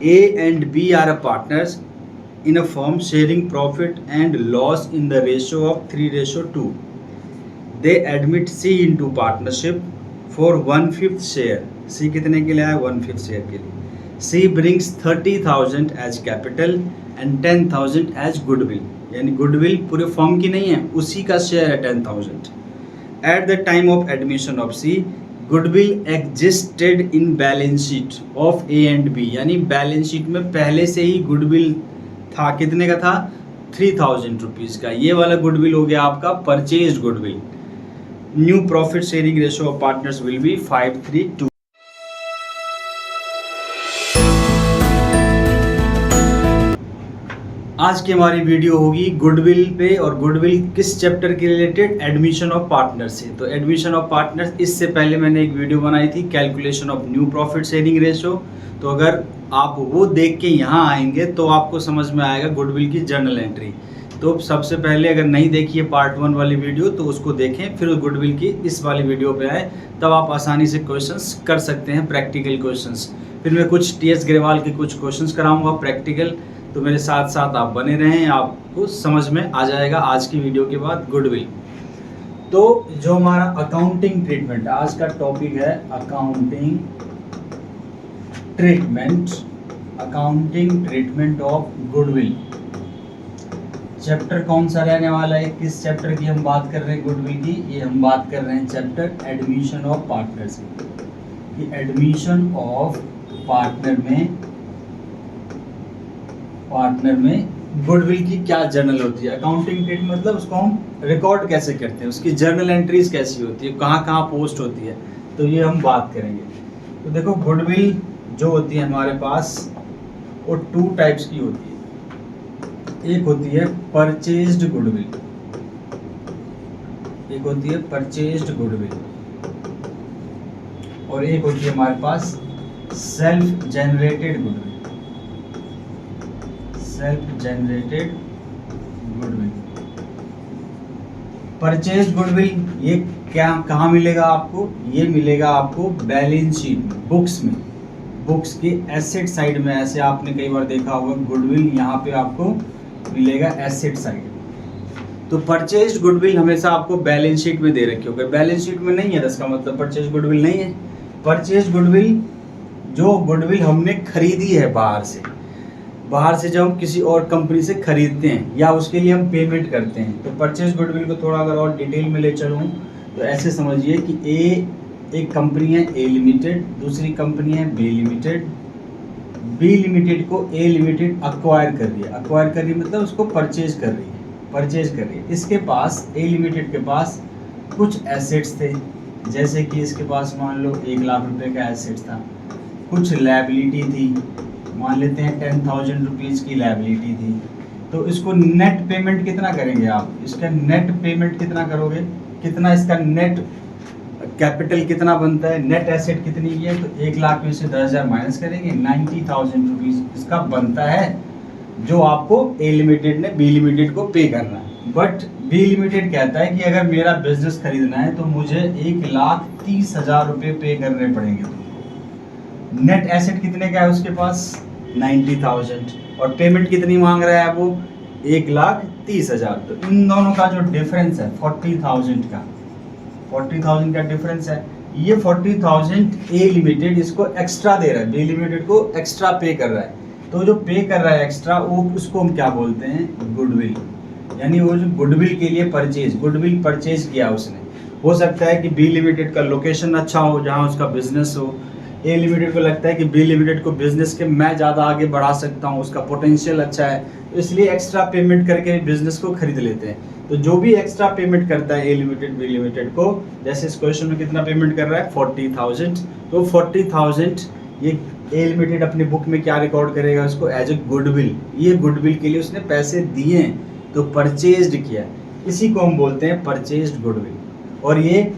A and B are a partners in a firm sharing profit and loss in the ratio of 3:2. They admit C into partnership for 1/5 share. C कितने के लिए आया? 1/5 share के लिए. C brings 30,000 as capital and 10,000 as goodwill. यानी goodwill पूरे firm की नहीं है, उसी का शेयर है 10,000. At the time of admission of C, goodwill existed in balance sheet of A and B. यानी बैलेंस शीट में पहले से ही गुडविल था. कितने का था? 3,000 रुपीज़ का. ये वाला गुडविल हो गया आपका purchase goodwill. New profit sharing ratio of partners will be 5:3:2. आज की हमारी वीडियो होगी गुडविल पे, और गुडविल किस चैप्टर के रिलेटेड? एडमिशन ऑफ पार्टनर्स से. तो एडमिशन ऑफ पार्टनर्स, इससे पहले मैंने एक वीडियो बनाई थी calculation of new profit sharing ratio. तो अगर आप वो देख के यहाँ आएंगे तो आपको समझ में आएगा गुडविल की जर्नल एंट्री. तो सबसे पहले अगर नहीं देखी है पार्ट 1 वाली वीडियो तो उसको देखें, फिर गुडविल की इस वाली वीडियो पे आए, तब आप आसानी से क्वेश्चंस कर सकते हैं, प्रैक्टिकल क्वेश्चंस. फिर मैं कुछ TS ग्रेवाल के कुछ क्वेश्चंस कराऊंगा प्रैक्टिकल. तो मेरे साथ साथ आप बने रहें, आपको समझ में आ जाएगा आज की वीडियो के बाद गुडविल. तो जो हमारा अकाउंटिंग ट्रीटमेंट, आज का टॉपिक है accounting treatment of goodwill. Chapter कौन सा रहने वाला है? किस चैप्टर की हम बात कर रहे हैं गुडविल की? ये हम बात कर रहे हैं चैप्टर एडमिशन ऑफ पार्टनर्स की. एडमिशन ऑफ पार्टनर में गुडविल की क्या जर्नल होती है. अकाउंटिंग ट्रीटमेंट मतलब उसको हम रिकॉर्ड कैसे करते हैं, उसकी जर्नल एंट्रीज कैसी होती है, कहाँ कहाँ पोस्ट होती है, तो ये हम बात करेंगे. तो देखो गुडविल जो होती है हमारे पास वो 2 टाइप्स की होती है. एक होती है परचेज्ड गुडविल, एक होती है परचेज्ड गुडविल, और एक होती है हमारे पास self generated goodwill. Purchase goodwill ये क्या कहाँ मिलेगा आपको? ये मिलेगा आपको बैलेंस शीट में, बुक्स के एसेट साइड में. ऐसे आपने कई बार देखा होगा गुडविल यहाँ पे आपको मिलेगा एसेट साइड. तो परचेज गुडविल हमेशा आपको बैलेंस शीट में दे रखी होगी. बैलेंस शीट में नहीं है तो इसका मतलब परचेज गुडविल नहीं है. परचेज गुडविल जो गुडविल हमने खरीदी है बाहर से जब हम किसी और कंपनी से खरीदते हैं या उसके लिए हम पेमेंट करते हैं. तो परचेज गुडविल को थोड़ा अगर और डिटेल में ले चलूँ तो ऐसे समझिए कि एक कंपनी है A लिमिटेड, दूसरी कंपनी है B लिमिटेड. B लिमिटेड को A लिमिटेड अक्वायर कर रही है मतलब उसको परचेज कर रही है. इसके पास A लिमिटेड के पास कुछ एसेट्स थे, जैसे कि इसके पास मान लो 1 लाख रुपए का एसेट था. कुछ लायबिलिटी थी, मान लेते हैं 10,000 रुपीज़ की लायबिलिटी थी. तो इसको नेट पेमेंट कितना करेंगे आप? इसका नेट पेमेंट कितना करोगे? कितना इसका नेट कैपिटल कितना बनता है? नेट एसेट कितनी है? तो 1 लाख में से 10,000 माइनस करेंगे, 90,000 रुपीज़ इसका बनता है, जो आपको A लिमिटेड ने B लिमिटेड को पे करना है. बट B लिमिटेड कहता है कि अगर मेरा बिजनेस खरीदना है तो मुझे 1,30,000 रुपये पे करने पड़ेंगे. नेट एसेट कितने का है उसके पास? 90,000. और पेमेंट कितनी मांग रहा है वो? 1,30,000. तो इन दोनों का जो डिफरेंस है 40,000 का डिफरेंस है. ये 40,000 A लिमिटेड इसको एक्स्ट्रा दे रहा है, B लिमिटेड को एक्स्ट्रा पे कर रहा है. तो जो पे कर रहा है एक्स्ट्रा, वो उसको हम क्या बोलते हैं? गुडविल. यानी वो जो गुडविल के लिए गुडविल परचेज किया उसने. हो सकता है कि B लिमिटेड का लोकेशन अच्छा हो जहाँ उसका बिजनेस हो. A लिमिटेड को लगता है कि B लिमिटेड को बिजनेस के मैं ज़्यादा आगे बढ़ा सकता हूँ, उसका पोटेंशियल अच्छा है, तो इसलिए एक्स्ट्रा पेमेंट करके बिजनेस को खरीद लेते हैं. तो जो भी एक्स्ट्रा पेमेंट करता है A लिमिटेड B लिमिटेड को, जैसे इस क्वेश्चन में कितना पेमेंट कर रहा है? 40,000. तो 40,000 ये A लिमिटेड अपनी बुक में क्या रिकॉर्ड करेगा? उसको एज ए गुडविल. ये गुडविल के लिए उसने पैसे दिए हैं, तो परचेज्ड किया. इसी को हम बोलते हैं परचेज्ड गुडविल. और ये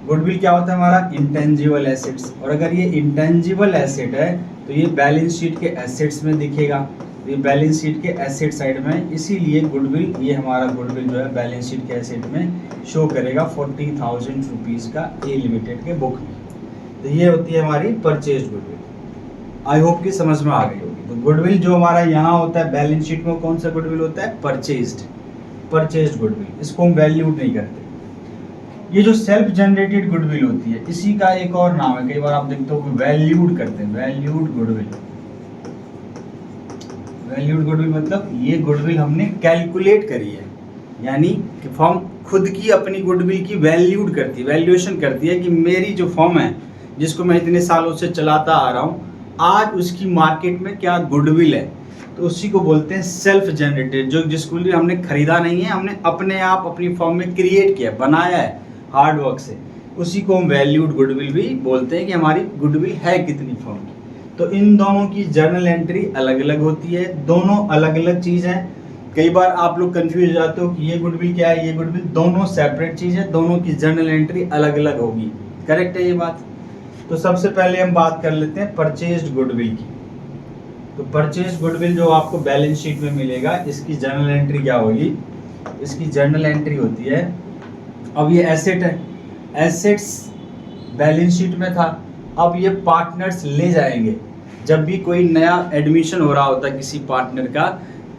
गुडविल क्या होता है हमारा? Intangible assets. और अगर ये इंटेंजिबल एसेट है तो ये बैलेंस शीट के एसेट्स में दिखेगा. ये बैलेंस शीट के एसेट साइड में, इसीलिए गुडविल, ये हमारा गुडविल जो है बैलेंस शीट के एसेट में शो करेगा 40,000 रुपीज़ का A लिमिटेड के बुक में. तो ये होती है हमारी परचेज गुडविल. आई होप कि समझ में आ गई होगी. तो गुडविल जो हमारा यहाँ होता है बैलेंस शीट में, कौन सा गुडविल होता है? परचेज्ड गुडविल, इसको हम वैल्यूड नहीं करते। ये जो सेल्फ जनरेटेड गुडविल होती है, इसी का एक और नाम है, कई बार आप देखते हो वैल्यूड करते हैं, वैल्यूड गुडविल। वैल्यूड गुडविल मतलब ये गुडविल हमने कैलकुलेट करी है, यानी कि फर्म खुद की अपनी गुडविल की वैल्यूड करती है, वैल्यूएशन करती है कि मेरी जो फर्म है जिसको मैं इतने सालों से चलाता आ रहा हूँ, आज उसकी मार्केट में क्या गुडविल है, तो उसी को बोलते हैं सेल्फ जनरेटेड। जो जिसको लिए हमने खरीदा नहीं है, हमने अपने आप अपनी फर्म में क्रिएट किया, बनाया है हार्ड वर्क से, उसी को हम वैल्यूड गुडविल भी बोलते हैं कि हमारी गुडविल है कितनी फर्म की। तो इन दोनों की जर्नल एंट्री अलग अलग होती है, दोनों अलग अलग चीज़ है। कई बार आप लोग कंफ्यूज हो जाते हो कि ये गुडविल क्या है, ये गुडविल, दोनों सेपरेट चीज़ है, दोनों की जर्नल एंट्री अलग अलग होगी। करेक्ट है ये बात? तो सबसे पहले हम बात कर लेते हैं परचेज्ड गुडविल की। तो परचेज्ड गुडविल जो आपको बैलेंस शीट में मिलेगा, इसकी जर्नल एंट्री क्या होगी? इसकी जर्नल एंट्री होती है, अब ये एसेट है, एसेट्स बैलेंस शीट में था, अब ये पार्टनर्स ले जाएंगे। जब भी कोई नया एडमिशन हो रहा होता है किसी पार्टनर का,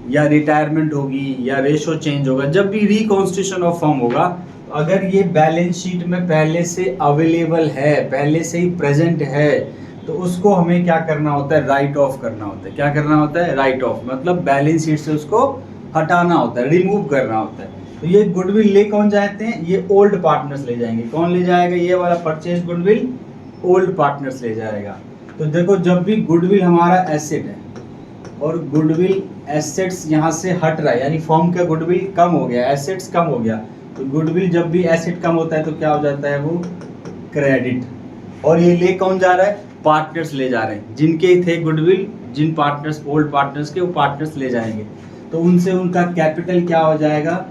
या रिटायरमेंट होगी या रेशो चेंज होगा, जब भी रिकॉन्स्टिट्यूशन ऑफ फर्म होगा, अगर ये बैलेंस शीट में पहले से अवेलेबल है, पहले से ही प्रेजेंट है, तो उसको हमें क्या करना होता है? राइट ऑफ करना होता है। क्या करना होता है? राइट ऑफ, मतलब बैलेंस शीट से उसको हटाना होता है, रिमूव करना होता है। तो ये गुडविल ले कौन जाते हैं? ये ओल्ड पार्टनर्स ले जाएंगे। कौन ले जाएगा? ये वाला परचेज गुडविल ओल्ड पार्टनर्स ले जाएगा। तो देखो, जब भी गुडविल हमारा एसेट है और गुडविल एसेट्स यहाँ से हट रहा है, यानी फर्म का गुडविल कम हो गया, एसेट्स कम हो गया, तो गुडविल जब भी एसेट कम होता है तो क्या हो जाता है? वो क्रेडिट। और ये ले कौन जा रहा है? पार्टनर्स ले जा रहे हैं, जिनके थे गुडविल, जिन पार्टनर्स, ओल्ड पार्टनर्स के, वो पार्टनर्स ले जाएंगे। तो उनसे उनका कैपिटल क्या हो जाएगा?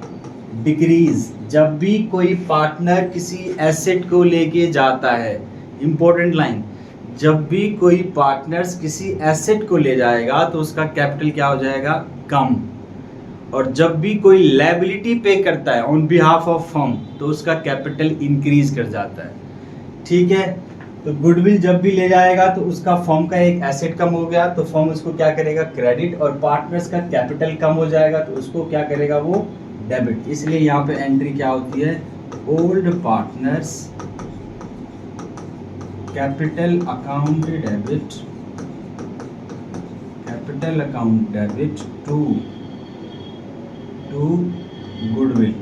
डिक्रीज। जब भी कोई पार्टनर किसी एसेट को लेके जाता है, इंपॉर्टेंट लाइन, जब भी कोई पार्टनर्स किसी एसेट को ले जाएगा तो उसका कैपिटल क्या हो जाएगा? कम। और जब भी कोई लायबिलिटी पे करता है ऑन बिहाफ ऑफ फर्म, तो उसका कैपिटल इंक्रीज कर जाता है। ठीक है? तो गुडविल जब भी ले जाएगा तो उसका फर्म का एक एसेट कम हो गया, तो फर्म उसको क्या करेगा? क्रेडिट। और पार्टनर्स का कैपिटल कम हो जाएगा तो उसको क्या करेगा? वो डेबिट। इसलिए यहाँ पे एंट्री क्या होती है? Old partners capital account debit, capital account debit to goodwill,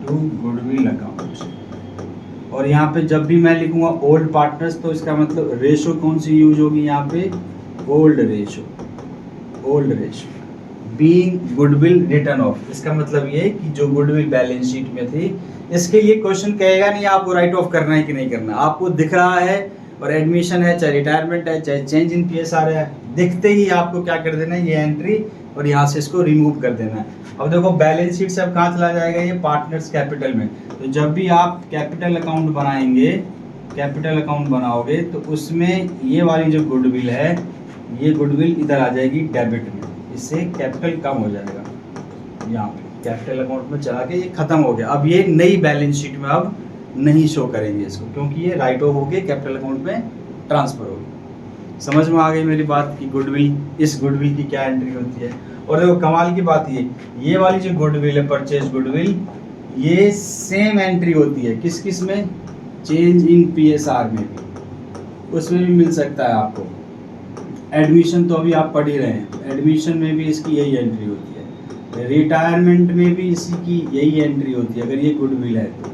to goodwill account. और यहाँ पे जब भी मैं लिखूंगा ओल्ड पार्टनर्स, तो इसका मतलब रेशो कौन सी यूज होगी यहाँ पे? Old ratio, old ratio being goodwill return of. इसका मतलब ये कि जो गुडविल बैलेंस शीट में थी, इसके लिए क्वेश्चन कहेगा नहीं आपको राइट ऑफ करना है कि नहीं करना। आपको दिख रहा है और एडमिशन है, चाहे रिटायरमेंट है, चाहे चेंज इन पीएसआर है, दिखते ही आपको क्या कर देना है? ये एंट्री, और यहाँ से इसको रिमूव कर देना है। अब देखो बैलेंस शीट से अब कहाँ चला जाएगा? ये पार्टनर्स कैपिटल में। तो जब भी आप कैपिटल अकाउंट बनाएंगे, कैपिटल अकाउंट बनाओगे, तो उसमें ये वाली जो गुडविल है, ये गुडविल इधर आ जाएगी डेबिट में, इससे कैपिटल कम हो जाएगा। यहाँ पे कैपिटल अकाउंट में चला के ये खत्म हो गया। अब ये नई बैलेंस शीट में अब नहीं शो करेंगे इसको, क्योंकि ये राइट ऑफ हो गए, कैपिटल अकाउंट में ट्रांसफर हो गई। समझ में आ गई मेरी बात की गुडविल, इस गुडविल की क्या एंट्री होती है? और देखो कमाल की बात ये वाली जो गुडविल है, परचेज गुडविल, ये सेम एंट्री होती है किस किस में? चेंज इन पीएसआर में भी, उसमें भी मिल सकता है आपको। एडमिशन तो अभी आप पढ़ ही रहे हैं, एडमिशन में भी इसकी यही एंट्री होती है, रिटायरमेंट में भी इसकी यही एंट्री होती है अगर ये गुडविल है तो,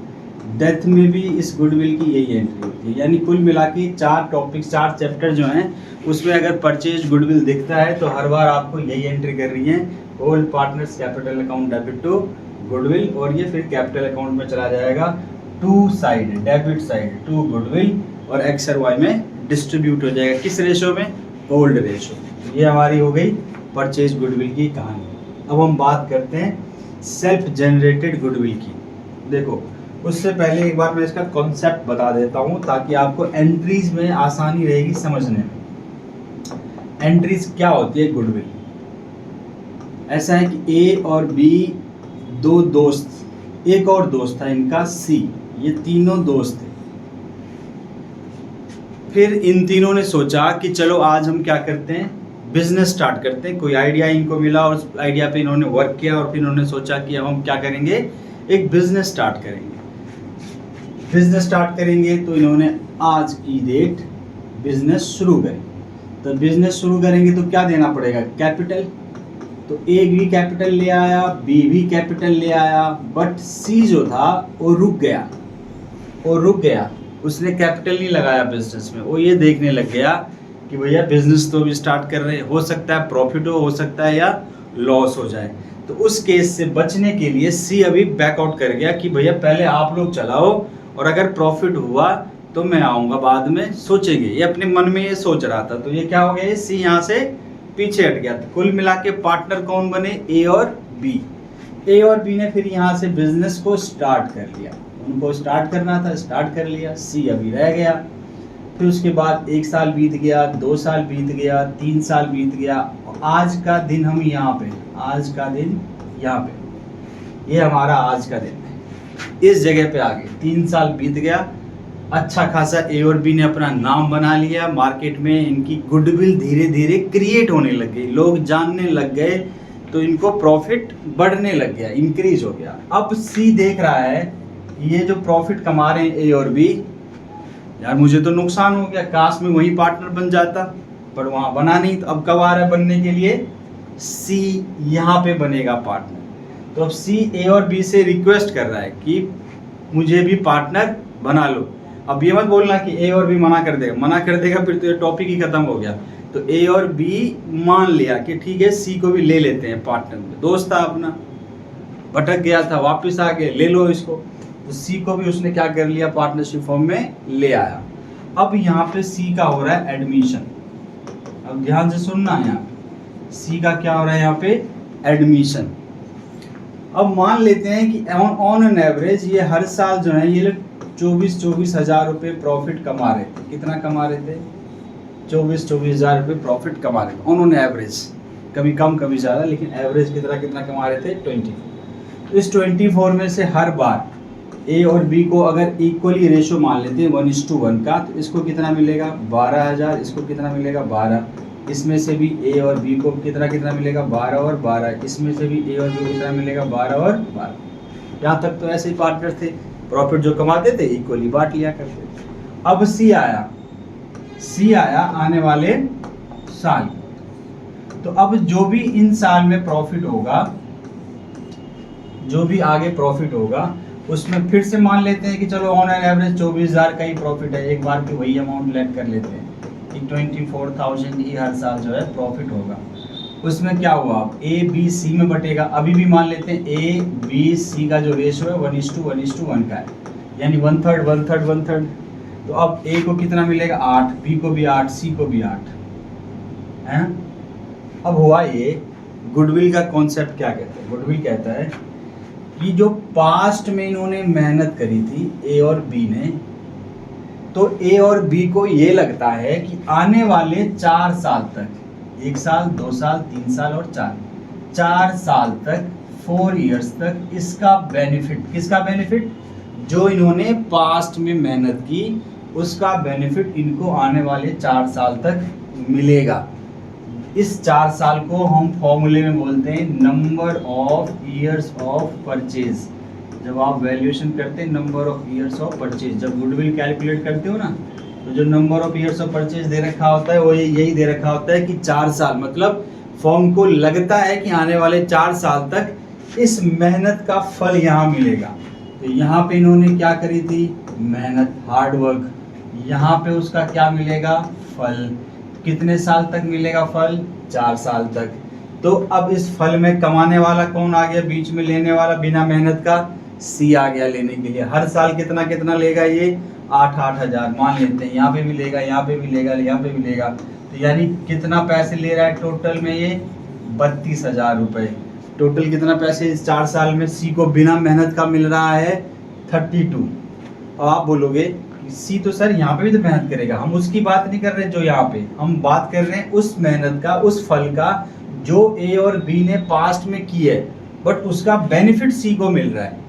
डेथ में भी इस गुडविल की यही एंट्री होती है। यानी कुल मिला के 4 टॉपिक्स, 4 चैप्टर जो हैं, उसमें अगर परचेज गुडविल दिखता है तो हर बार आपको यही एंट्री कर रही है, old partners capital account debit to goodwill, और ये फिर कैपिटल अकाउंट में चला जाएगा to side, debit side to goodwill, और एक्स और वाई में डिस्ट्रीब्यूट हो जाएगा। किस रेशो में? Old ratio. ये हमारी हो गई परचेज गुडविल की कहानी। अब हम बात करते हैं सेल्फ जनरेटेड गुडविल की। देखो उससे पहले एक बार मैं इसका कॉन्सेप्ट बता देता हूँ ताकि आपको एंट्रीज में आसानी रहेगी समझने में। एंट्रीज क्या होती है गुडविल? ऐसा है कि ए और बी दो दोस्त, एक और दोस्त था इनका सी, ये तीनों दोस्त थे। फिर इन तीनों ने सोचा कि चलो आज हम क्या करते हैं, बिजनेस स्टार्ट करते हैं। कोई आइडिया इनको मिला और उस आइडिया पे इन्होंने वर्क किया और फिर इन्होंने सोचा कि अब हम क्या करेंगे, एक बिजनेस स्टार्ट करेंगे। बिजनेस स्टार्ट करेंगे तो इन्होंने आज की डेट बिजनेस शुरू करें। तो बिजनेस शुरू करेंगे तो क्या देना पड़ेगा, कैपिटल। तो ए भी कैपिटल ले आया, बी भी कैपिटल ले आया, बट सी जो था वो रुक गया, उसने कैपिटल नहीं लगाया बिजनेस में। वो ये देखने लग गया कि भैया बिजनेस तो अभी स्टार्ट कर रहे हैं, हो सकता है प्रॉफिट हो सकता है या लॉस हो जाए। तो उस केस से बचने के लिए सी अभी बैकआउट कर गया कि भैया पहले आप लोग चलाओ और अगर प्रॉफिट हुआ तो मैं आऊँगा, बाद में सोचेंगे। ये अपने मन में ये सोच रहा था। तो ये क्या हो गया, ये सी यहाँ से पीछे हट गया। तो कुल मिला के पार्टनर कौन बने, ए और बी। ए और बी ने फिर यहाँ से बिजनेस को स्टार्ट कर लिया, उनको स्टार्ट करना था, स्टार्ट कर लिया। सी अभी रह गया। फिर उसके बाद 1 साल बीत गया, 2 साल बीत गया, 3 साल बीत गया। आज का दिन हम यहाँ पे, आज का दिन यहाँ पे, ये हमारा आज का दिन है, इस जगह पे आ गए। 3 साल बीत गया, अच्छा खासा ए और बी ने अपना नाम बना लिया मार्केट में। इनकी गुडविल धीरे धीरे क्रिएट होने लग गई, लोग जानने लग गए, तो इनको प्रॉफिट बढ़ने लग गया, इंक्रीज हो गया। अब सी देख रहा है ये जो प्रॉफिट कमा रहे हैं ए और बी, यार मुझे तो नुकसान हो गया, काश में वही पार्टनर बन जाता, पर वहाँ बना नहीं। तो अब कब आ रहा है बनने के लिए, सी यहाँ पे बनेगा पार्टनर। तो अब सी ए और बी से रिक्वेस्ट कर रहा है कि मुझे भी पार्टनर बना लो। अब ये मत बोलना कि ए और बी मना कर देगा, फिर तो ये टॉपिक ही खत्म हो गया। तो ए और बी मान लिया कि ठीक है सी को भी ले लेते हैं पार्टनर में, दोस्त था अपना, भटक गया था, वापस आ गए, ले लो इसको। तो सी को भी उसने क्या कर लिया, पार्टनरशिप फॉर्म में ले आया। अब यहाँ पे सी का हो रहा है एडमिशन। अब ध्यान से सुनना है, यहाँ पे सी का क्या हो रहा है, यहाँ पे एडमिशन। अब मान लेते हैं कि ऑन एन एवरेज ये हर साल जो है ये लोग 24 हज़ार रुपये प्रॉफिट कमा रहे थे। कितना कमा रहे थे, 24 हज़ार रुपये प्रॉफिट कमा रहे थे ऑन एवरेज, कभी कम कभी ज़्यादा, लेकिन एवरेज कितना कमा रहे थे, 24। इस 24 में से हर बार ए और बी को अगर इक्वली रेशो मान लेते हैं 1:1 का, तो इसको कितना मिलेगा, 12,000, इसको कितना मिलेगा, 12। इसमें से भी ए और बी को कितना मिलेगा, 12 और 12। इसमें से भी ए और बी को कितना मिलेगा, 12 और 12। यहाँ तक तो ऐसे ही पार्टनर थे, प्रॉफिट जो कमाते थे इक्वली बांट लिया करते थे। अब सी आया आने वाले साल। तो अब जो भी इन साल में प्रॉफिट होगा, जो भी आगे प्रॉफिट होगा, उसमें फिर से मान लेते हैं कि चलो ऑन एन एवरेज 24,000 का ही प्रॉफिट है, एक बार की वही अमाउंट लेट कर लेते हैं कि 24,000 ही हर साल जो है प्रॉफिट होगा। उसमें क्या हुआ, ए बी सी में बटेगा। अभी भी मान लेते हैं ए बी सी का जो रेशो है 1:1 का है, यानी 1/3। तो अब ए को कितना मिलेगा, 8, बी को भी 8, सी को भी 8 है। अब हुआ ये, गुडविल का कॉन्सेप्ट क्या कहता है, गुडविल कहता है कि जो पास्ट में इन्होंने मेहनत करी थी ए और बी ने, तो ए और बी को ये लगता है कि आने वाले 4 साल तक, 1 साल 2 साल 3 साल और 4 साल तक, 4 इयर्स तक इसका बेनिफिट, किसका बेनिफिट, जो इन्होंने पास्ट में मेहनत की उसका बेनिफिट इनको आने वाले 4 साल तक मिलेगा। इस 4 साल को हम फॉर्मूले में बोलते हैं number of years of purchase. जब आप वैल्यूएशन करते हैं number of years of purchase, जब गुडविल कैलकुलेट करते हो ना, तो जो number of years of purchase दे रखा होता है वो यही दे रखा होता है कि 4 साल, मतलब फॉर्म को लगता है कि आने वाले 4 साल तक इस मेहनत का फल यहाँ मिलेगा। तो यहाँ पे इन्होंने क्या करी थी, मेहनत, हार्ड वर्क, यहाँ पे उसका क्या मिलेगा, फल। कितने साल तक मिलेगा फल, 4 साल तक। तो अब इस फल में कमाने वाला कौन आ गया, बीच में लेने वाला बिना मेहनत का, सी आ गया लेने के लिए। हर साल कितना लेगा ये, 8 हज़ार मान लेते हैं, यहाँ पे भी लेगा, यहाँ पे भी लेगा, यहाँ पे भी लेगा। तो यानी कितना पैसे ले रहा है टोटल में ये, 32,000 रुपये। टोटल कितना पैसे इस 4 साल में सी को बिना मेहनत का मिल रहा है, 32। और आप बोलोगे सी तो सर यहाँ पे भी तो मेहनत करेगा, हम उसकी बात नहीं कर रहे जो यहाँ पे, हम बात कर रहे हैं उस मेहनत का, उस फल का जो ए और बी ने पास्ट में की है, बट उसका बेनिफिट सी को मिल रहा है।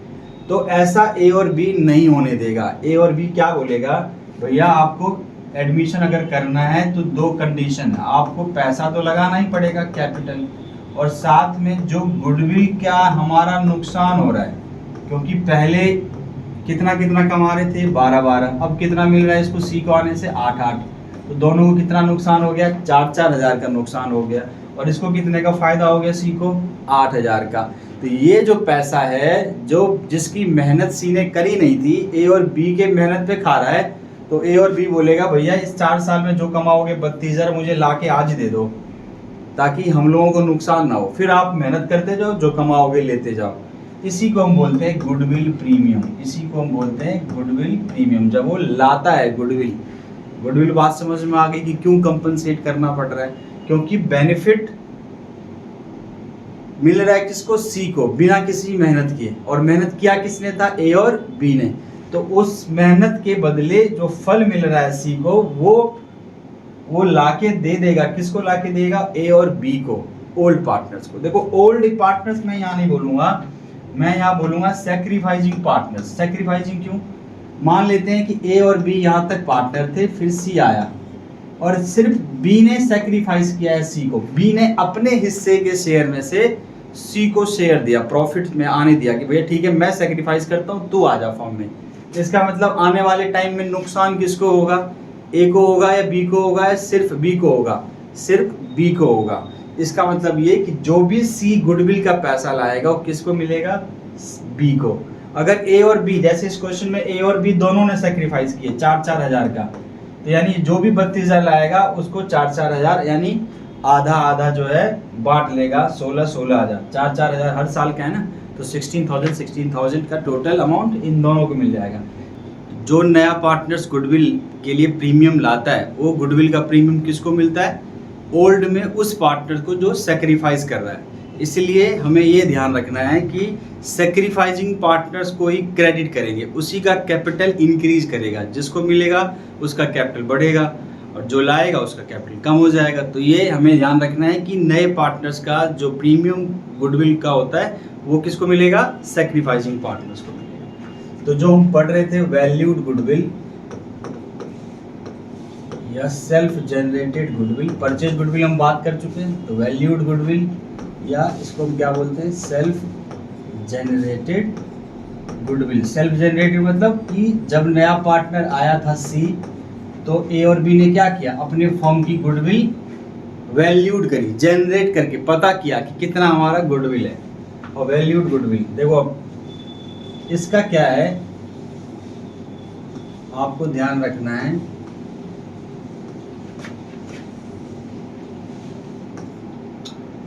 तो ऐसा ए और बी नहीं होने देगा। ए और बी क्या बोलेगा, भैया आपको एडमिशन अगर करना है तो 2 कंडीशन है, आपको पैसा तो लगाना ही पड़ेगा कैपिटल, और साथ में जो गुडविल क्या हमारा नुकसान हो रहा है, क्योंकि पहले कितना कितना कमा रहे थे 12-12, अब कितना मिल रहा है इसको सी को आने से 8-8, तो दोनों को कितना नुकसान हो गया, 4-4 हज़ार का नुकसान हो गया, और इसको कितने का फायदा हो गया सी को 8 हज़ार का। तो ये जो पैसा है जो जिसकी मेहनत सी ने करी नहीं थी, ए और बी के मेहनत पे खा रहा है, तो ए और बी बोलेगा भैया इस 4 साल में जो कमाओगे 32,000 मुझे ला के आज दे दो, ताकि हम लोगों को नुकसान ना हो, फिर आप मेहनत करते जाओ, जो कमाओगे लेते जाओ। इसी को हम बोलते हैं गुडविल प्रीमियम, इसी को हम बोलते हैं गुडविल प्रीमियम। जब वो लाता है गुडविल, गुडविल बात समझ में आ गई कि क्यों कंपनसेट करना पड़ रहा है, क्योंकि बेनिफिट मिल रहा है किसको, सी को, बिना किसी मेहनत किए, और मेहनत किया किसने था, ए और बी ने, तो उस मेहनत के बदले जो फल मिल रहा है सी को वो लाके दे देगा, किसको लाके देगा, ए और बी को, ओल्ड पार्टनर्स को। देखो ओल्ड पार्टनर्स मैं यहाँ नहीं बोलूंगा, मैं यहाँ बोलूंगा सैक्रिफाइसिंग पार्टनर्स। सैक्रिफाइसिंग क्यों, मान लेते हैं कि ए और बी यहाँ तक पार्टनर थे, फिर सी आया और सिर्फ बी ने सैक्रिफाइस किया है सी को, बी ने अपने हिस्से के शेयर में से सी को शेयर दिया, प्रॉफिट में आने दिया कि भैया ठीक है मैं सैक्रिफाइस करता हूँ, तू आ जा फॉर्म में। इसका मतलब आने वाले टाइम में नुकसान किसको होगा, ए को होगा या बी को होगा या सिर्फ बी को होगा, सिर्फ बी को होगा। इसका मतलब ये कि जो भी सी गुडविल का पैसा लाएगा वो किसको मिलेगा, बी को। अगर ए और बी, जैसे इस क्वेश्चन में ए और बी दोनों ने सेक्रीफाइस किए 4-4 हज़ार का, तो यानी जो भी 32,000 लाएगा उसको 4-4 हज़ार, यानी आधा आधा जो है बांट लेगा, 16-16 हज़ार, 4-4 हज़ार हर साल का है ना, तो 16,000 का टोटल अमाउंट इन दोनों को मिल जाएगा। जो नया पार्टनर्स गुडविल के लिए प्रीमियम लाता है, वो गुडविल का प्रीमियम किसको मिलता है, ओल्ड में उस पार्टनर को जो सेक्रीफाइस कर रहा है। इसलिए हमें ये ध्यान रखना है कि सेक्रीफाइसिंग पार्टनर्स को ही क्रेडिट करेंगे, उसी का कैपिटल इंक्रीज करेगा, जिसको मिलेगा उसका कैपिटल बढ़ेगा और जो लाएगा उसका कैपिटल कम हो जाएगा। तो ये हमें ध्यान रखना है कि नए पार्टनर्स का जो प्रीमियम गुडविल का होता है वो किसको मिलेगा, सेक्रीफाइसिंग पार्टनर्स को मिलेगा। तो जो हम पढ़ रहे थे वैल्यूड गुडविल या self generated goodwill, purchase goodwill हम बात कर चुके हैं, तो वैल्यूड गुडविल या इसको हम क्या बोलते हैं, self generated goodwill. Self generated मतलब कि जब नया पार्टनर आया था सी, तो ए और बी ने क्या किया, अपने फर्म की गुडविल वैल्यूड करी, जनरेट करके पता किया कि कितना हमारा गुडविल है। और वैल्यूड गुडविल देखो अब इसका क्या है, आपको ध्यान रखना है,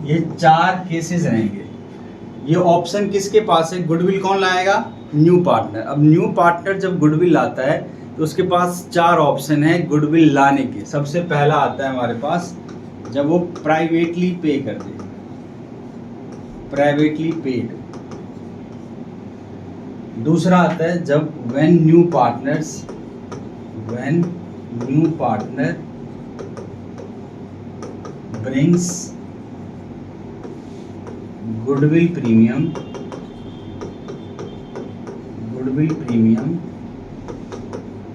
ये 4 केसेस रहेंगे। ये ऑप्शन किसके पास है, गुडविल कौन लाएगा, न्यू पार्टनर। अब न्यू पार्टनर जब गुडविल लाता है तो उसके पास 4 ऑप्शन है गुडविल लाने के। सबसे पहला आता है हमारे पास जब वो प्राइवेटली पे कर दे, प्राइवेटली पेड। दूसरा आता है जब when new partner brings goodwill premium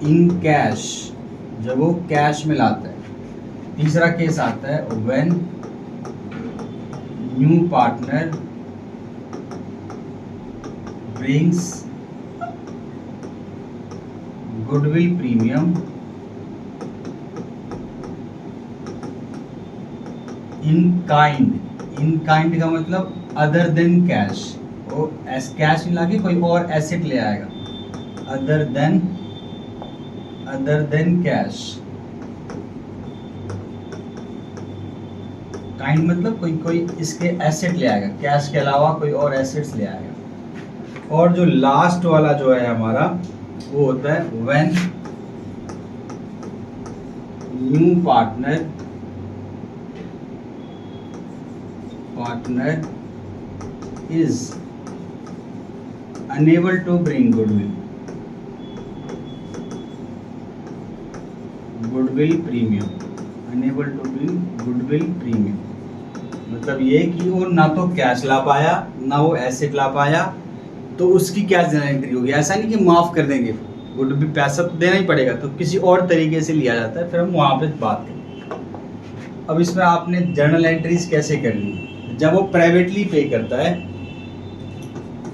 in cash, जब वो कैश में लाता है। तीसरा केस आता है when new partner brings goodwill premium in kind का मतलब अदर देन कैश, वो कैश नहीं लाके कोई और एसेट ले आएगा, अदर देन कैश। काइंड मतलब कोई इसके एसेट ले आएगा, कैश के अलावा कोई और एसेट्स ले आएगा। और जो लास्ट वाला जो है हमारा वो होता है when new partner is unable to bring goodwill premium, unable to bring goodwill premium मतलब ये कि वो ना तो कैश ला पाया ना वो एसेट ला पाया, तो उसकी क्या एंट्री होगी। ऐसा नहीं कि माफ कर देंगे, गुडविल पैसा तो देना ही पड़ेगा, तो किसी और तरीके से लिया जाता है, फिर हम वहाँ पे बात करेंगे। अब इसमें आपने जर्नल एंट्रीज कैसे करनी है। जब वो प्राइवेटली पे करता है,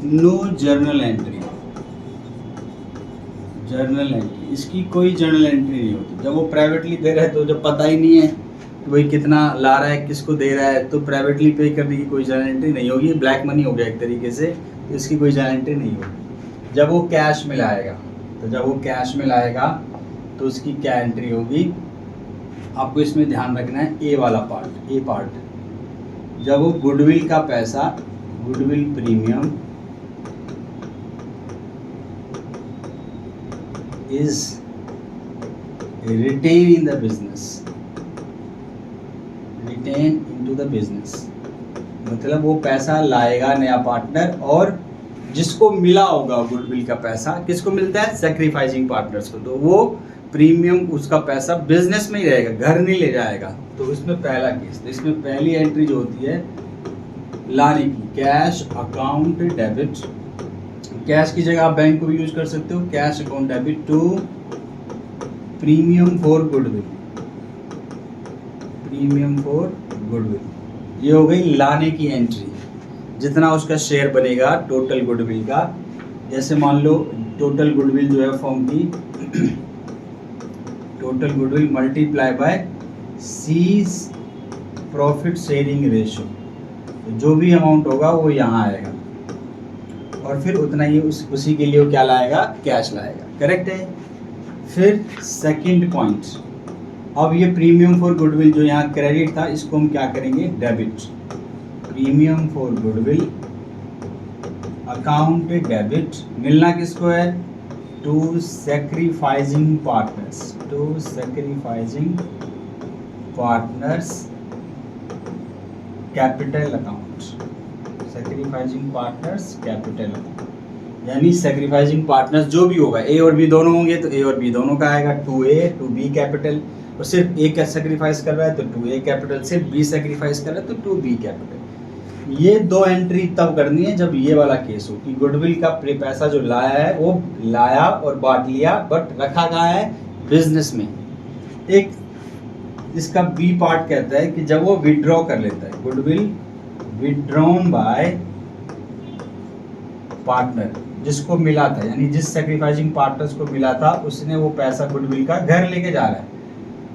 no journal entry, journal entry, इसकी कोई जर्नल एंट्री नहीं होती। जब वो प्राइवेटली दे रहा है तो जब पता ही नहीं है कि भाई कितना ला रहा है, किसको दे रहा है, तो प्राइवेटली पे करने की कोई जर्नल एंट्री नहीं होगी। ब्लैक मनी हो गया एक तरीके से, तो इसकी कोई जर्नल एंट्री नहीं होगी। जब वो कैश में लाएगा, तो जब वो कैश में लाएगा तो उसकी क्या एंट्री होगी, आपको इसमें ध्यान रखना है ए वाला पार्ट, ए पार्ट। जब वो गुडविल का पैसा, goodwill premium is retained in the business, retained into the business, मतलब वो पैसा लाएगा नया पार्टनर, और जिसको मिला होगा गुडविल का पैसा, किसको मिलता है, सैक्रिफाइसिंग पार्टनर्स को, तो वो प्रीमियम उसका पैसा बिजनेस में ही रहेगा, घर नहीं ले जाएगा। तो इसमें पहला केस, तो इसमें पहली एंट्री जो होती है लाने की, कैश अकाउंट डेबिट, कैश की जगह आप बैंक को भी यूज कर सकते हो, cash account debit to premium for goodwill, premium for goodwill. ये हो गई लाने की एंट्री, जितना उसका शेयर बनेगा टोटल गुडविल का। जैसे मान लो टोटल गुडविल जो है फर्म की, total goodwill multiply by C profit sharing ratio, तो जो भी अमाउंट होगा वो यहाँ आएगा, और फिर उतना ही उसी के लिए वो क्या लाएगा, कैश लाएगा। करेक्ट है। फिर सेकंड पॉइंट, अब ये प्रीमियम फॉर गुडविल जो यहाँ क्रेडिट था, इसको हम क्या करेंगे, debit, premium for goodwill account debit, मिलना किसको है, to sacrificing partners, to sacrificing partners capital account, sacrificing partners capital account, यानी सैक्रिफाइसिंग पार्टनर्स जो भी होगा, ए और बी दोनों होंगे तो ए और बी दोनों का आएगा, 2A 2B कैपिटल, और सिर्फ ए का सैक्रिफाइस कर रहा है तो 2A कैपिटल, सिर्फ बी सैक्रिफाइस कर रहा है तो 2B कैपिटल। ये दो एंट्री तब करनी है जब ये वाला केस हो कि गुडविल का पैसा जो लाया है वो लाया और बांट लिया, बट रखा कहाँ है, बिजनेस में। एक इसका बी पार्ट कहता है कि जब वो विड्रॉ कर लेता है, गुडविल विड्रॉन बाय पार्टनर, जिसको मिला था, यानी जिस सैक्रिफाइसिंग पार्टनर्स को मिला था उसने वो पैसा गुडविल का घर लेके जा रहा है।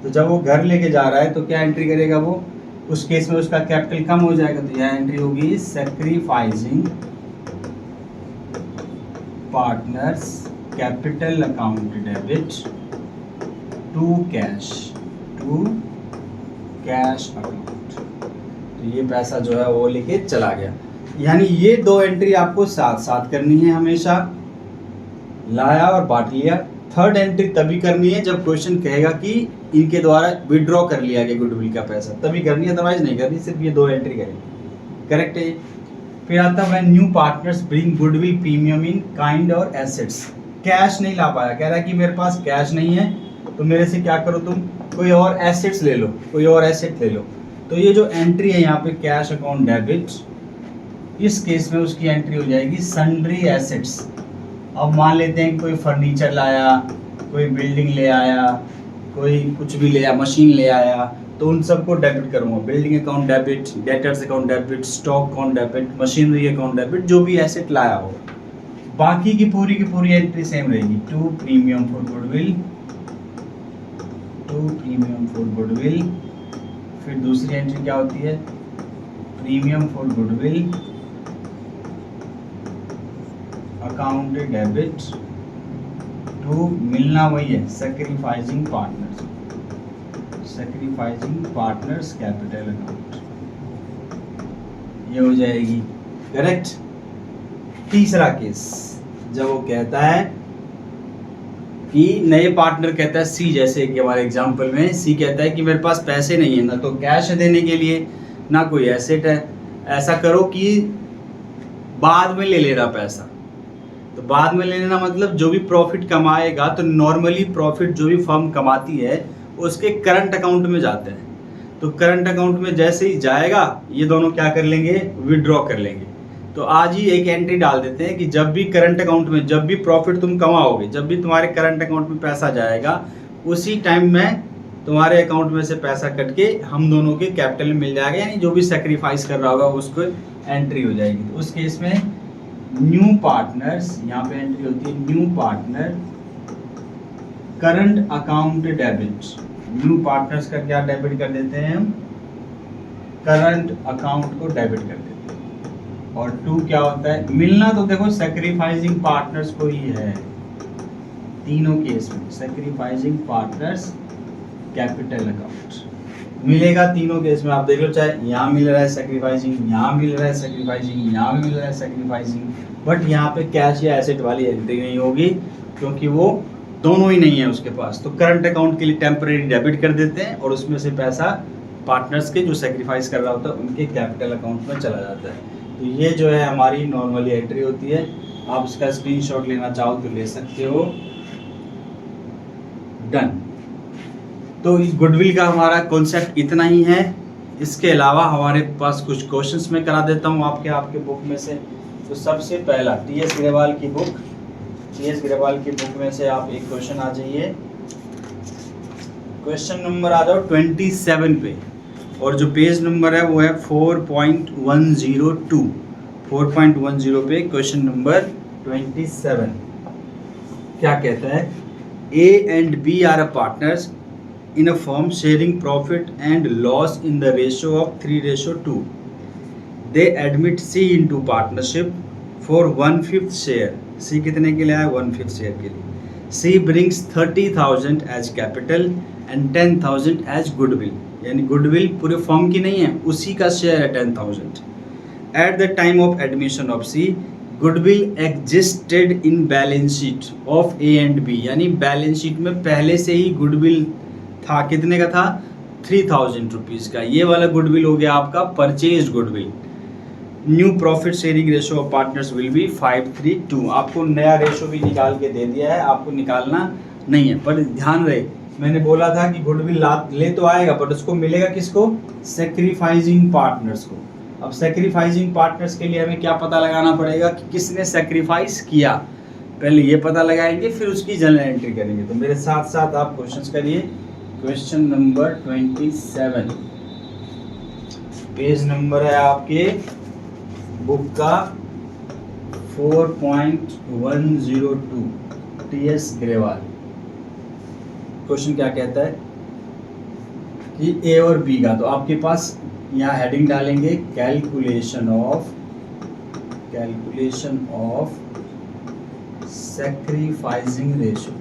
तो जब वो घर लेके जा रहा है तो क्या एंट्री करेगा वो, उस केस में उसका कैपिटल कम हो जाएगा, तो यह एंट्री होगी sacrificing partners capital account debit to cash, to cash account. तो ये पैसा जो है वो लेके चला गया। यानी ये दो एंट्री आपको साथ साथ करनी है हमेशा, लाया और बांट लिया। थर्ड एंट्री तभी करनी है जब क्वेश्चन कहेगा कि इनके द्वारा विड्रॉ कर लिया गया गुडविल का पैसा, तभी करनी है, अदरवाइज नहीं करनी, सिर्फ ये दो एंट्री करेंगे। करेक्ट है। फिर आता है new partners bring goodwill premium in kind और एसेट्स। कैश नहीं ला पाया, कह रहा है कि मेरे पास कैश नहीं है, तो मेरे से क्या करो तुम, कोई और एसेट्स ले लो, कोई और एसेट ले लो। तो ये जो एंट्री है यहाँ पे कैश अकाउंट डेबिट, इस केस में उसकी एंट्री हो जाएगी सन्ड्री एसेट्स। अब मान लेते हैं कि कोई फर्नीचर लाया, कोई बिल्डिंग ले आया, कोई कुछ भी ले आया, मशीन ले आया, तो उन सबको डेबिट करूँगा। Building account debit, debtors account debit, stock account debit, machinery account debit, जो भी एसेट लाया हो। बाकी की पूरी एंट्री सेम रहेगी, to premium for goodwill, to premium for goodwill. फिर दूसरी एंट्री क्या होती है, premium for goodwill account debit to, मिलना वही है, sacrificing partners, sacrificing partners capital account, ये हो जाएगी। करेक्ट। तीसरा केस, जब वो कहता है कि नए पार्टनर कहता है सी, जैसे कि हमारे एग्जांपल में सी कहता है कि मेरे पास पैसे नहीं है, ना तो कैश है देने के लिए, ना कोई एसेट है। ऐसा करो कि बाद में ले लेना पैसा। तो बाद में ले लेना मतलब जो भी प्रॉफिट कमाएगा, तो नॉर्मली प्रॉफिट जो भी फर्म कमाती है उसके करंट अकाउंट में जाते हैं। तो करंट अकाउंट में जैसे ही जाएगा, ये दोनों क्या कर लेंगे, विड्रॉ कर लेंगे। तो आज ही एक एंट्री डाल देते हैं कि जब भी करंट अकाउंट में, जब भी प्रॉफिट तुम कमाओगे, जब भी तुम्हारे करंट अकाउंट में पैसा जाएगा, उसी टाइम में तुम्हारे अकाउंट में से पैसा कट के हम दोनों के कैपिटल में मिल जाएगा, यानी जो भी सेक्रीफाइस कर रहा होगा उसको एंट्री हो जाएगी। तो उस केस में न्यू पार्टनर्स, यहाँ पे एंट्री होती है new partner current account debit. New partners का क्या डेबिट कर देते हैं हम, करंट अकाउंट को डेबिट कर देते हैं। और टू क्या होता है, मिलना तो देखो सेक्रीफाइसिंग पार्टनर्स को ही है तीनों केस में, सेक्रीफाइसिंग पार्टनर्स कैपिटल अकाउंट मिलेगा तीनों केस में। आप देख लो, चाहे यहाँ मिल रहा है सेक्रीफाइसिंग, यहाँ मिल रहा है सेक्रीफाइसिंग, यहाँ मिल रहा है सेक्रीफाइसिंग, बट यहाँ पे कैश या एसेट वाली एंट्री नहीं होगी क्योंकि वो दोनों ही नहीं है उसके पास। तो करंट अकाउंट के लिए टेम्परेरी डेबिट कर देते हैं और उसमें से पैसा पार्टनर्स के जो सेक्रीफाइस कर रहा होता है उनके कैपिटल अकाउंट में चला जाता है। तो ये जो है हमारी नॉर्मली एंट्री होती है। आप इसका स्क्रीनशॉट लेना चाहो तो ले सकते हो। डन। तो इस गुडविल का हमारा कॉन्सेप्ट इतना ही है। इसके अलावा हमारे पास कुछ क्वेश्चंस मैं करा देता हूँ आपके बुक में से। तो सबसे पहला टी.एस. ग्रेवाल की बुक, टी.एस. ग्रेवाल की बुक में से आप एक क्वेश्चन आ जाइए। क्वेश्चन नंबर आ जाओ 27 पे, और जो पेज नंबर है वो है 4.102। 4.10 पे क्वेश्चन नंबर 27 क्या कहता है, A and B are partners in a firm sharing profit and loss in the ratio of 3:2. They admit C into partnership for 1/5 share. C कितने के लिए आया, 1/5 शेयर के लिए। C brings 30,000 as capital and 10,000 as goodwill, यानी goodwill पूरे firm की नहीं है, उसी का शेयर है 10,000। At the time of admission of C, goodwill existed in balance sheet of A and B, यानी बैलेंस शीट में पहले से ही गुडविल था। कितने का था, 3,000 रुपीज़ का। ये वाला गुडविल हो गया आपका purchase goodwill. New profit sharing ratio of partners will be 5:3:2। आपको नया रेशो भी निकाल के दे दिया है, आपको निकालना नहीं है, पर ध्यान रहे मैंने बोला था कि गुडविल ले तो आएगा बट उसको मिलेगा किसको, सेक्रीफाइसिंग पार्टनर्स को। अब सेक्रीफाइसिंग पार्टनर्स के लिए हमें क्या पता लगाना पड़ेगा कि किसने सेक्रीफाइस किया, पहले ये पता लगाएंगे फिर उसकी जनरल एंट्री करेंगे। तो मेरे साथ साथ आप क्वेश्चंस करिए। क्वेश्चन नंबर 27, पेज नंबर है आपके बुक का 4.102, टी.एस. ग्रेवाल। क्वेश्चन क्या कहता है कि ए और बी का, तो आपके पास यहाँ हेडिंग डालेंगे calculation of sacrificing ratio,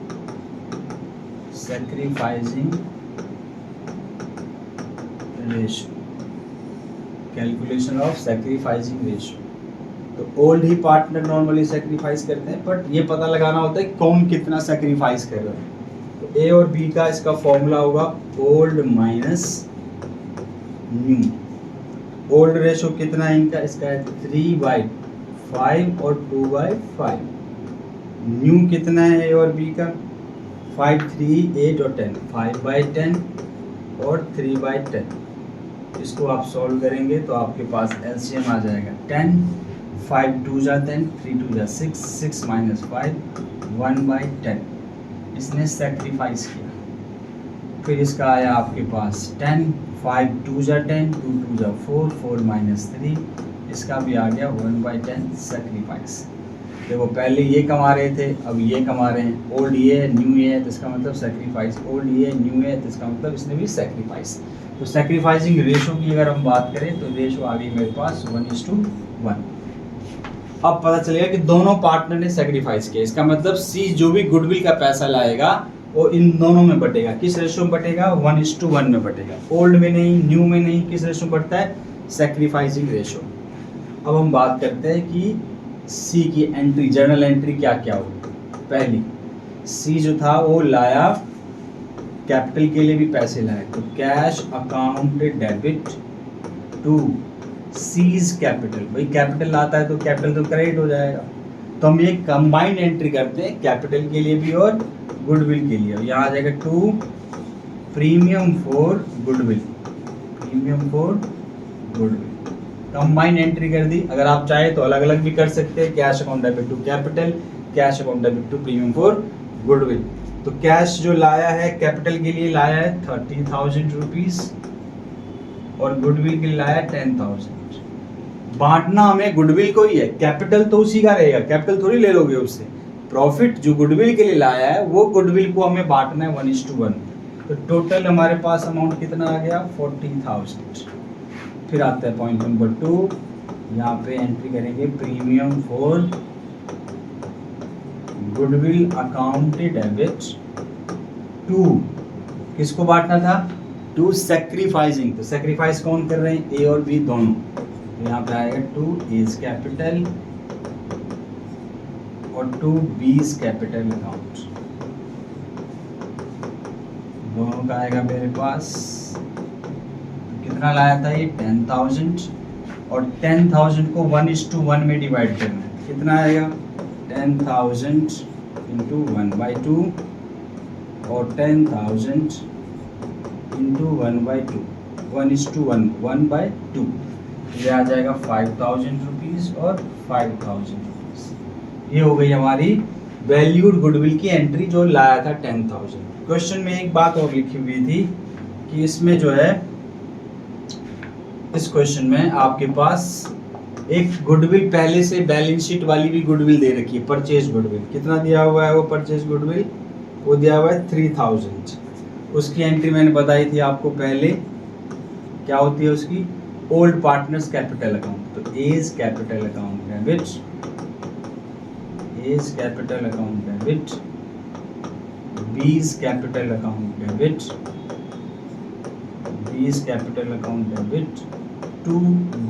calculation of sacrificing ratio. तो ओल्ड ही पार्टनर नॉर्मली सैक्रिफाइस करते हैं, बट ये पता लगाना होता है कौन कितना सैक्रिफाइस कर रहा है। तो ए और बी का इसका फॉर्मूला होगा old minus new. Old ratio कितना है इनका, इसका है 3/5 और 2/5। न्यू कितना है ए और बी का, 5, 3, 8 और 10, 5/10 और 3/10। इसको आप सॉल्व करेंगे तो आपके पास एलसीएम आ जाएगा 10, 5 2 जा 10, 3 2 जा 6, 6 - 5, 1/10। इसने सेक्रीफाइस किया। फिर इसका आया आपके पास 10, 5 2 जा 10, 2 2 जा 4, 4 - 3, इसका भी आ गया 1/10 सेक्रीफाइस। देखो पहले ये कमा रहे थे, अब ये कमा रहे हैं। ओल्ड ये है, न्यू ये है, तो इसका मतलब सेक्रीफाइस। ओल्ड ये है, न्यू है, तो इसका मतलब इसने भी सेक्रीफाइस। तो सेक्रीफाइसिंग रेशो की अगर हम बात करें तो रेशो आ गई मेरे पास 1:1। अब पता चलेगा कि दोनों पार्टनर ने सेक्रीफाइस किया, इसका मतलब सी जो भी गुडविल का पैसा लाएगा वो इन दोनों में बटेगा। किस रेशो में बटेगा, 1:1 में बटेगा। ओल्ड में नहीं, न्यू में नहीं, किस रेशो में बढ़ता है, सेक्रीफाइसिंग रेशो। अब हम बात करते हैं कि सी की एंट्री, जर्नल एंट्री क्या क्या होगी। पहली, सी जो था वो लाया कैपिटल के लिए भी पैसे लाए, तो cash account debit to C's capital. भाई कैपिटल आता है तो कैपिटल तो क्रेडिट हो जाएगा। तो हम ये कंबाइंड एंट्री करते हैं कैपिटल के लिए भी और गुडविल के लिए। यहाँ आ जाएगा to premium for goodwill, premium for goodwill. Combine entry कर दी। अगर आप चाहे तो अलग अलग भी कर सकते हैं, cash account debit to capital, cash account debit to premium for goodwill. तो कैश जो लाया है कैपिटल के लिए लाया है 30,000 रुपीज और गुडविल के लिए लाया है 10,000। बांटना हमें गुडविल को ही है, कैपिटल तो उसी का रहेगा, कैपिटल थोड़ी ले लोगे उससे। प्रॉफिट जो गुडविल के लिए लाया है वो गुडविल को हमें बांटना है 1:1। तो टोटल हमारे पास अमाउंट कितना आ गया 40,000। फिर आता है पॉइंट नंबर 2, यहाँ पे एंट्री करेंगे premium for goodwill account debit to, किसको बांटना था, टू सैक्रिफाइसिंग। तो सैक्रिफाइस कौन कर रहे हैं, ए और बी दोनों। तो यहाँ पे आएगा टू एज कैपिटल और टू बीज कैपिटल अकाउंट, दोनों का आएगा मेरे पास। तो कितना लाया था ये 10,000 और 10,000 को 1:1 में डिवाइड करना है। कितना आएगा 10,000 इंटू 1/2 और 10,000 इंटू 1/2, 1:1, 1/2। ये आ जाएगा 5,000 रुपीज़ और 5,000 रुपीज़। ये हो गई हमारी वैल्यूड गुडविल की एंट्री जो लाया था 10,000। क्वेश्चन में एक बात और लिखी हुई थी कि इसमें जो है, इस क्वेश्चन में आपके पास एक गुडविल पहले से बैलेंस शीट वाली भी गुडविल दे रखी है, परचेज गुडविल। कितना दिया हुआ है वो परचेज गुडविल, वो दिया हुआ है 3,000। उसकी एंट्री मैंने बताई थी आपको पहले, क्या होती है उसकी, ओल्ड पार्टनर्स कैपिटल अकाउंट। तो A's capital account debit, A's capital account debit, B's capital account debit, B's capital account debit to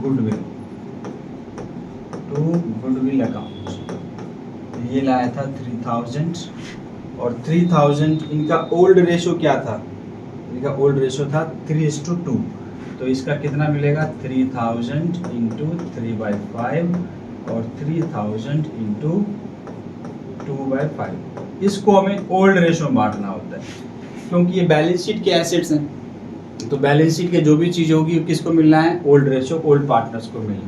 goodwill, to goodwill account. तो ये लाया था 3,000 और 3,000 इनका ओल्ड रेशो क्या था, इनका ओल्ड रेशो था 3:2। तो इसका कितना मिलेगा 3,000 इंटू 3/5 और 3,000 इंटू 2/5। इसको हमें ओल्ड रेशो में बांटना होता है, क्योंकि ये बैलेंस शीट के एसेट्स हैं। तो बैलेंस शीट के जो भी चीज़ होगी किसको मिलना है, ओल्ड रेशो, ओल्ड पार्टनर्स को मिलना है।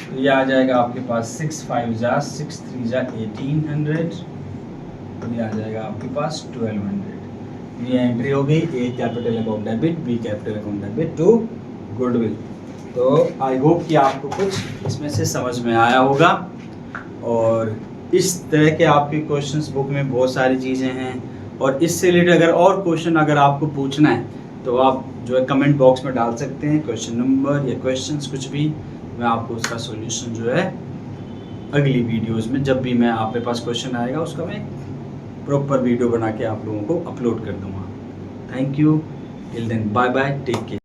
तो ये आ जाएगा आपके पास 6×5 = 6×3 = 1,800। ये आ जाएगा आपके पास 1,200। ये एंट्री हो गई A capital account debit, B capital account debit to goodwill. तो आई होप कि आपको कुछ इसमें से समझ में आया होगा। और इस तरह के आपके क्वेश्चंस बुक में बहुत सारी चीज़ें हैं, और इससे रिलेटेड अगर और क्वेश्चन अगर आपको पूछना है तो आप जो है कमेंट बॉक्स में डाल सकते हैं, क्वेश्चन नंबर या क्वेश्चंस कुछ भी, मैं आपको उसका सॉल्यूशन जो है अगली वीडियोज़ में, जब भी मैं आपके पास क्वेश्चन आएगा उसका मैं प्रॉपर वीडियो बना के आप लोगों को अपलोड कर दूँगा। Thank you, till then bye bye, take care.